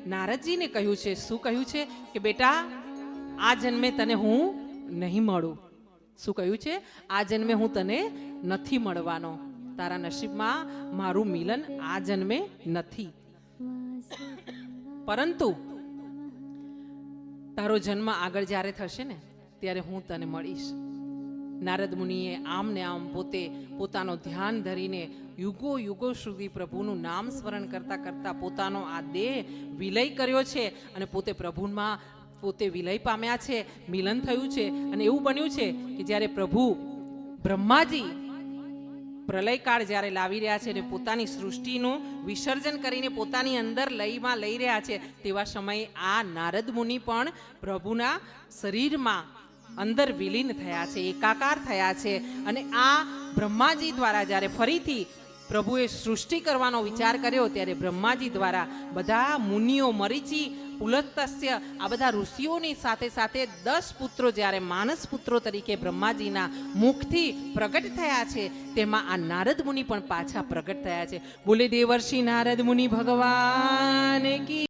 નારદજીને કહ્યું છે. શું કહ્યું છે? કે બેટા, આ જન્મે તને હું નહીં મળું. શું કહ્યું છે? આ જન્મે હું તને નથી મળવાનો. તારા નસીબમાં મારું મિલન આ જન્મે નથી, પરંતુ તારો જન્મ આગળ જ્યારે થશે ને ત્યારે હું તને મળીશ. નારદ મુનિએ આમ ને આમ પોતાનો ધ્યાન ધરીને યુગો યુગો સુધી પ્રભુનું નામ સ્મરણ કરતા કરતા પોતાનો આ દેહ વિલય કર્યો છે અને પ્રભુમાં પોતે વિલય પામ્યા છે, મિલન થયું છે. અને એવું બન્યું છે કે જ્યારે પ્રભુ બ્રહ્માજી પ્રલયકાળ જ્યારે લાવી રહ્યા છે અને પોતાની સૃષ્ટિનું વિસર્જન કરીને પોતાની અંદર લયમાં લઈ રહ્યા છે, તેવા સમયે આ નારદ મુનિ પણ પ્રભુના શરીરમાં અંદર વિલીન થયા છે, એકાકાર થયા છે. અને આ બ્રહ્માજી દ્વારા જ્યારે ફરીથી પ્રભુએ સૃષ્ટિ કરવાનો વિચાર કર્યો ત્યારે બ્રહ્માજી દ્વારા બધા મુનિઓ, મરીચી, પુલત્સ્ય, આ બધા ઋષિઓની સાથે સાથે 10 પુત્રો જ્યારે માનસ પુત્રો તરીકે બ્રહ્માજીના મુખથી પ્રગટ થયા છે, તેમાં આ નારદ મુનિ પણ પાછા પ્રગટ થયા છે. બોલે દેવર્ષિ નારદ મુનિ ભગવાન કી.